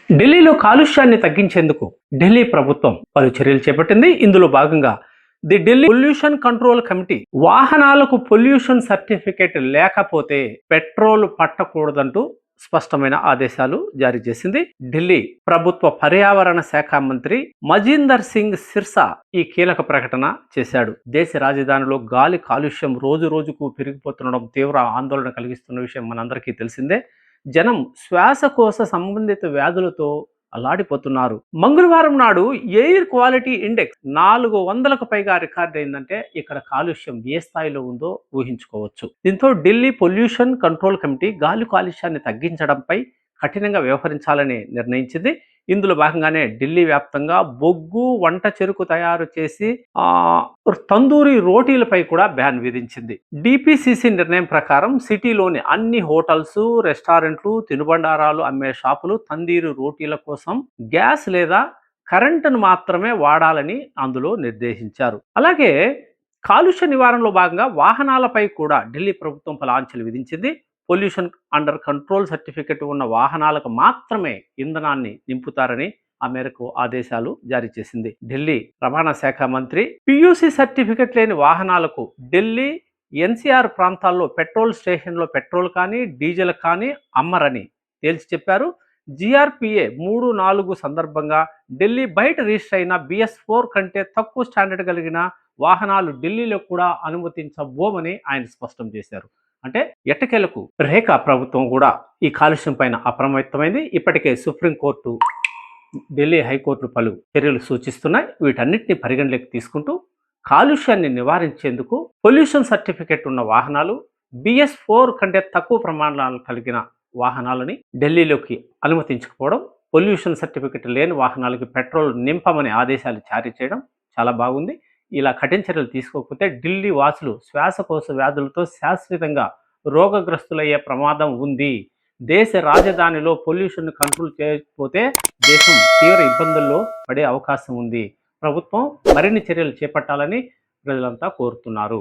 ఢిల్లీలో కాలుష్యాన్ని తగ్గించేందుకు ఢిల్లీ ప్రభుత్వం పలు చర్యలు చేపట్టింది. ఇందులో భాగంగా the Delhi pollution control committee వాహనాలకు పొల్యూషన్ సర్టిఫికేట్ లేకపోతే పెట్రోల్ పట్టకూడదంటూ స్పష్టమైన ఆదేశాలు జారీ చేసింది. ఢిల్లీ ప్రభుత్వ పర్యావరణ శాఖ మంత్రి మజీందర్ సింగ్ సిర్సా ఈ కీలక ప్రకటన చేశాడు. దేశ రాజధానిలో గాలి కాలుష్యం రోజు రోజుకు పెరిగిపోతుండడం తీవ్ర ఆందోళన కలిగిస్తున్న విషయం మనందరికీ తెలిసిందే. జనం శ్వాసకోశ సంబంధిత వ్యాధులతో అల్లాడిపోతున్నారు. మంగళవారం నాడు ఎయిర్ క్వాలిటీ ఇండెక్స్ 400కు పైగా రికార్డ్ అయిందంటే ఇక్కడ కాలుష్యం ఏ స్థాయిలో ఉందో ఊహించుకోవచ్చు. దీంతో ఢిల్లీ పొల్యూషన్ కంట్రోల్ కమిటీ గాలి కాలుష్యాన్ని తగ్గించడంపై కఠినంగా వ్యవహరించాలని నిర్ణయించింది. ఇందులో భాగంగానే ఢిల్లీ వ్యాప్తంగా బొగ్గు వంట చెరుకు తయారు చేసి తందూరి రోటీలపై కూడా బ్యాన్ విధించింది. డిపిసిసి నిర్ణయం ప్రకారం సిటీలోని అన్ని హోటల్స్, రెస్టారెంట్లు, తినుబండారాలు అమ్మే షాపులు తందూరి రోటీల కోసం గ్యాస్ లేదా కరెంటును మాత్రమే వాడాలని అందులో నిర్దేశించారు. అలాగే కాలుష్య నివారణలో భాగంగా వాహనాలపై కూడా ఢిల్లీ ప్రభుత్వం పలు ఆంక్షలు విధించింది. పొల్యూషన్ అండర్ కంట్రోల్ సర్టిఫికెట్ ఉన్న వాహనాలకు మాత్రమే ఇంధనాన్ని నింపుతారని ఆ మేరకు ఆదేశాలు జారీ చేసింది. ఢిల్లీ రవాణా శాఖ మంత్రి పియూసి సర్టిఫికెట్ లేని వాహనాలకు ఢిల్లీ ఎన్సీఆర్ ప్రాంతాల్లో పెట్రోల్ స్టేషన్లో పెట్రోల్ కానీ డీజిల్ కానీ అమ్మరని తేల్చి చెప్పారు. జిఆర్పిఏ 3-4 సందర్భంగా ఢిల్లీ బయట రిజిస్టర్ అయిన BS4 కంటే తక్కువ స్టాండర్డ్ కలిగిన వాహనాలు ఢిల్లీలో కూడా అనుమతించబోమని ఆయన స్పష్టం చేశారు. అంటే ఎట్టకేలకు రేఖ ప్రభుత్వం కూడా ఈ కాలుష్యం పైన అప్రమత్తమైంది. ఇప్పటికే సుప్రీంకోర్టు, ఢిల్లీ హైకోర్టు పలు చర్యలు సూచిస్తున్నాయి. వీటన్నిటిని పరిగణలోకి తీసుకుంటూ కాలుష్యాన్ని నివారించేందుకు పొల్యూషన్ సర్టిఫికెట్ ఉన్న వాహనాలు, BS4 కంటే తక్కువ ప్రమాణాలు కలిగిన వాహనాలని ఢిల్లీలోకి అనుమతించకపోవడం, పొల్యూషన్ సర్టిఫికెట్ లేని వాహనాలకి పెట్రోల్ నింపమని ఆదేశాలు జారీ చేయడం చాలా బాగుంది. ఇలా కఠిన చర్యలు తీసుకోకపోతే ఢిల్లీ వాసులు శ్వాసకోశ వ్యాధులతో శాశ్వతంగా రోగగ్రస్తులయ్యే ప్రమాదం ఉంది. దేశ రాజధానిలో పొల్యూషన్ కంట్రోల్ చేయకపోతే దేశం తీవ్ర ఇబ్బందుల్లో పడే అవకాశం ఉంది. ప్రభుత్వం మరిన్ని చర్యలు చేపట్టాలని ప్రజలంతా కోరుతున్నారు.